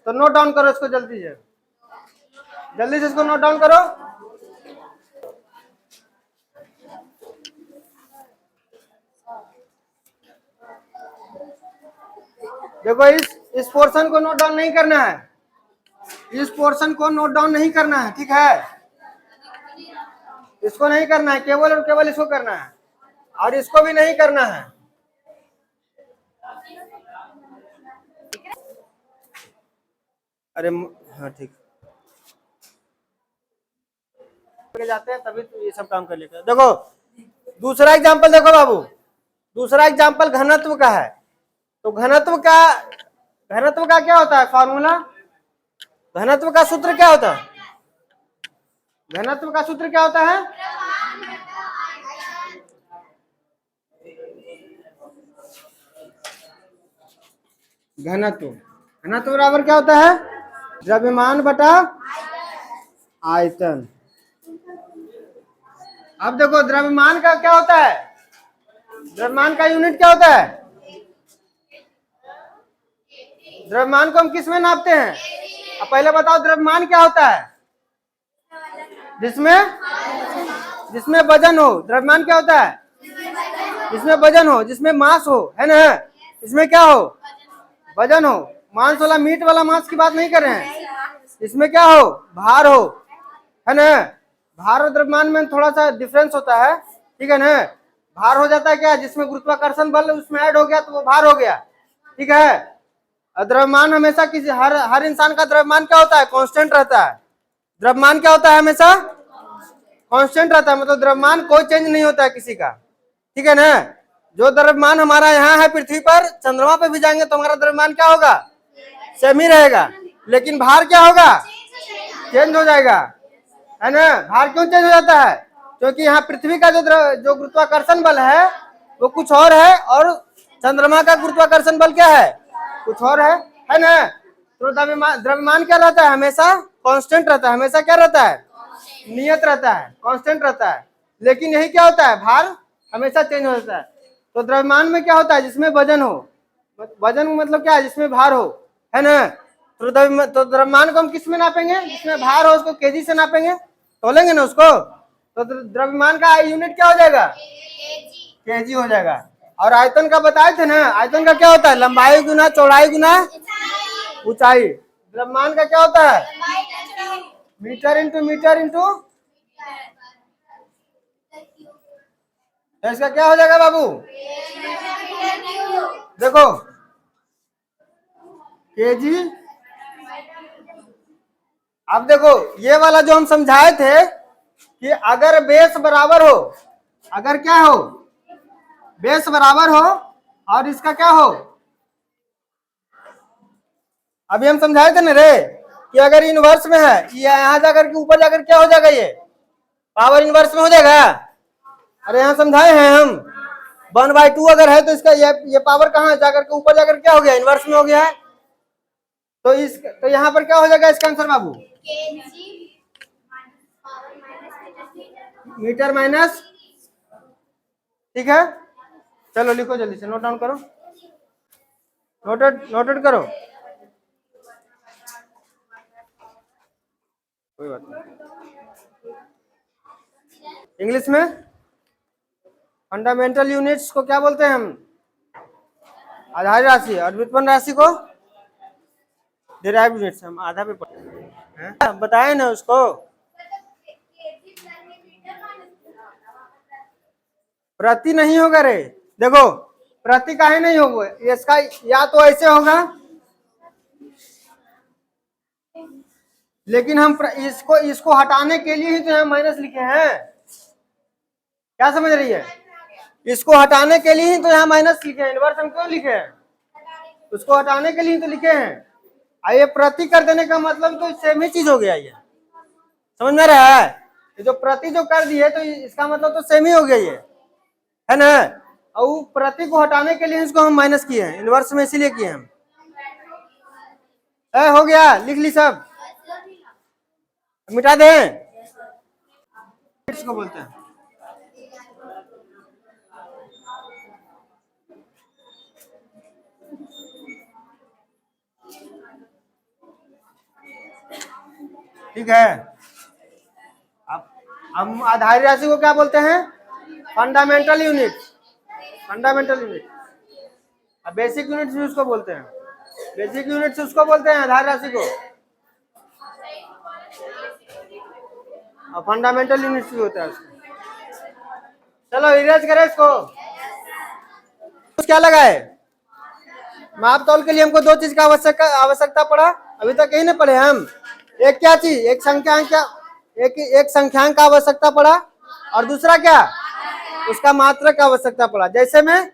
तो note down करो इसको जल्दी से, जल्दी से इसको नोट डाउन करो। देखो इस पोर्शन को नोट डाउन नहीं करना है, इस पोर्शन को नोट डाउन नहीं करना है, ठीक है, इसको नहीं करना है, केवल और केवल इसको करना है, और इसको भी नहीं करना है। अरे हाँ ठीक, जाते हैं तभी तो ये सब काम कर लेते हैं। देखो दूसरा एग्जांपल देखो बाबू, दूसरा एग्जांपल घनत्व का है। तो घनत्व का क्या होता है फॉर्मूला, घनत्व का सूत्र क्या होता है, घनत्व का सूत्र क्या होता है, घनत्व, घनत्व बराबर क्या होता है, द्रव्यमान बटा आयतन। अब देखो द्रव्यमान का क्या होता है, द्रव्यमान का यूनिट क्या होता है, द्रव्यमान को हम किस में नापते हैं, अब पहले बताओ द्रव्यमान क्या होता है, जिसमें वजन हो, द्रव्यमान क्या होता है, जिसमें वजन हो, जिसमें मास हो, है ना, इसमें क्या हो, वजन हो, मांस वाला मीट वाला मांस की बात नहीं कर रहे हैं, इसमें क्या हो, भार हो, है ना, भार और द्रव्यमान में थोड़ा सा डिफरेंस होता है, ठीक है ना, भार हो जाता है क्या, जिसमें गुरुत्वाकर्षण बल उसमें ऐड हो गया तो वो भार हो गया, ठीक है। द्रव्यमान हमेशा किसी हर इंसान का द्रव्यमान क्या होता है, कांस्टेंट रहता है, द्रव्यमान क्या होता है, हमेशा कांस्टेंट रहता है, मतलब द्रव्यमान कोई चेंज नहीं होता है किसी का, ठीक है ना। जो द्रव्यमान हमारा यहाँ है पृथ्वी पर, चंद्रमा पे भी जाएंगे तो हमारा द्रव्यमान क्या होगा, सेम ही रहेगा, लेकिन भार क्या होगा, चेंज हो जाएगा, है ना। भार क्यों चेंज हो जाता है, क्योंकि यहाँ पृथ्वी का जो गुरुत्वाकर्षण बल है वो कुछ और है, और चंद्रमा का गुरुत्वाकर्षण बल क्या है, कुछ और है ना। तो द्रव्यमान क्या रहता है, हमेशा कांस्टेंट रहता है, हमेशा क्या रहता है, नियत रहता है, कांस्टेंट रहता है। लेकिन यही क्या होता है, भार हमेशा चेंज हो जाता है। तो द्रव्यमान में क्या होता है, जिसमें वजन हो, वजन मतलब क्या है, जिसमें भार हो, है ना। तो द्रव्यमान को हम किस में नापेंगे, जिसमें भार हो उसको केजी से नापेंगे, तोलेंगे ना उसको, तो द्रव्यमान का यूनिट क्या हो जाएगा, केजी हो जाएगा। और आयतन का बताए थे ना, आयतन का क्या होता है, लंबाई गुना चौड़ाई गुना ऊंचाई। द्रव्यमान का क्या होता है, मीटर इंटू इसका क्या हो जाएगा बाबू, देखो केजी। अब देखो ये वाला जो हम समझाए थे कि अगर बेस बराबर हो, अगर क्या हो, बेस बराबर हो, और इसका क्या हो, अभी हम समझाए थे ना रे कि अगर इनवर्स में है, ये यहां जाकर के ऊपर जाकर क्या हो जाएगा, ये पावर इनवर्स में हो जाएगा। अरे यहाँ समझाए हैं हम, 1/2 अगर है तो इसका ये पावर कहाँ जाकर के ऊपर जाकर क्या हो गया, इनवर्स में हो गया है। तो यहाँ पर क्या हो जाएगा इसका आंसर बाबू, मीटर माइनस, ठीक है। चलो लिखो जल्दी से, नोट डाउन करो, नोटेड करो, कोई बात नहीं। इंग्लिश में फंडामेंटल यूनिट्स को क्या बोलते हैं हम, आधार राशि, और व्युत्पन्न राशि को डिराइव्ड यूनिट्स। हम आधा पे पढ़े बताए ना उसको, प्रति नहीं होगा रे, देखो प्रति काहे नहीं होगा, इसका या तो ऐसे होगा, लेकिन हम इसको हटाने के लिए ही तो यहाँ माइनस लिखे हैं, क्या समझ रही है, इसको हटाने के लिए ही तो यहाँ माइनस लिखे हैं, इनवर्स हम क्यों लिखे हैं, उसको हटाने के लिए तो लिखे हैं। ये प्रति कर देने का मतलब तो सेम ही चीज हो गया, ये समझ में रहा है, ये जो प्रति जो कर दिए तो इसका मतलब तो सेम ही हो गया ये, है ना। और प्रति को हटाने के लिए इसको हम माइनस किए हैं, इनवर्स में इसीलिए किए हम। हो गया, लिख ली सब, मिटा दें, इसको बोलते हैं। ठीक है। अब हम आधारी राशि को क्या बोलते हैं? Fundamental unit. Fundamental unit. अब बेसिक यूनिट भी उसको बोलते हैं। बेसिक यूनिट उसको बोलते हैं आधार राशि को, और फंडामेंटल यूनिट भी होता है उसको। चलो इरेज करें इसको। क्या लगा है? माप तौल के लिए हमको दो चीज का आवश्यकता पड़ा। अभी तक यही ना पढ़े हम। एक क्या चीज? एक संख्यांक। क्या? एक संख्यांक का आवश्यकता पड़ा, और दूसरा क्या? उसका मात्रक का आवश्यकता पड़ा। जैसे में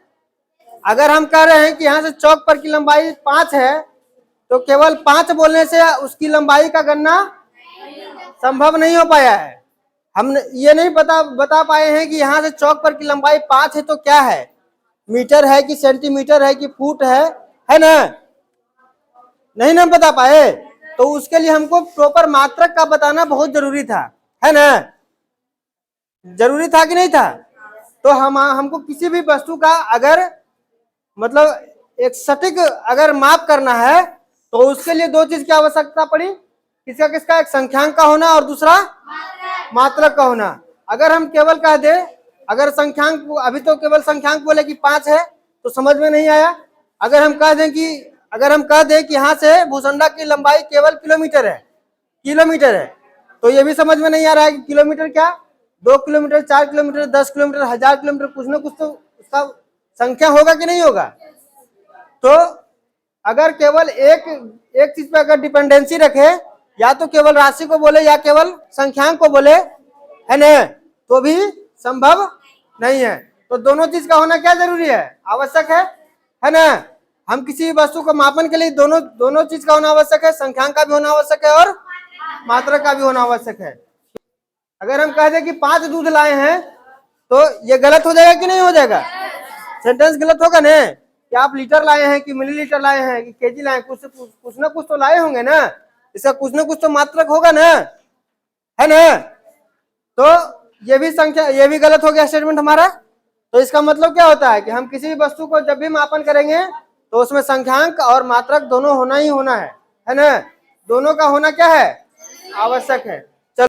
अगर हम कह रहे हैं कि यहाँ से चौक पर की लंबाई 5 है, तो केवल 5 बोलने से उसकी लंबाई का गणना संभव नहीं हो पाया है। हम ये नहीं बता पाए हैं कि यहाँ से चौक पर की लंबाई 5 है तो क्या है, मीटर है कि सेंटीमीटर है कि फुट है ना? नहीं ना बता पाए। तो उसके लिए हमको प्रॉपर मात्रक का बताना बहुत जरूरी था, है ना? जरूरी था कि नहीं था? तो हमको किसी भी वस्तु का अगर मतलब एक सटीक अगर माप करना है, तो उसके लिए दो चीज की आवश्यकता पड़ी। किसका किसका? एक संख्यांक का होना और दूसरा मात्रक का होना। अगर हम केवल कह दे, अगर संख्यांक, अभी तो केवल संख्यांक बोले कि 5 है तो समझ में नहीं आया। अगर हम कह दें कि यहाँ से भूसंडा की लंबाई केवल किलोमीटर है, तो ये भी समझ में नहीं आ रहा है कि किलोमीटर क्या, 2 किलोमीटर, 4 किलोमीटर, 10 किलोमीटर, 1000 किलोमीटर, कुछ ना कुछ तो उसका संख्या होगा कि नहीं होगा। तो अगर केवल एक चीज पे अगर डिपेंडेंसी रखे, या तो केवल राशि को बोले या केवल संख्यांक को बोले, है ना, तो भी संभव नहीं है। तो दोनों चीज का होना क्या जरूरी है? आवश्यक है ना? हम किसी वस्तु को मापन के लिए दोनों चीज का होना आवश्यक है। संख्यांक का भी होना आवश्यक है और मात्रक का भी होना आवश्यक है। अगर हम कह दें कि 5 दूध लाए हैं, तो ये गलत हो जाएगा कि नहीं हो जाएगा? सेंटेंस गलत होगा ना? कि आप लीटर लाए हैं कि मिलीलीटर लाए हैं कि केजी लाए हैं, कुछ ना कुछ तो लाए होंगे ना। इसका कुछ ना कुछ तो मात्रक होगा ना, है ना? तो ये भी गलत हो गया स्टेटमेंट हमारा। तो इसका मतलब क्या होता है कि हम किसी भी वस्तु को जब भी मापन करेंगे तो उसमें संख्यांक और मात्रक दोनों होना ही होना है ना? दोनों का होना क्या है? आवश्यक है।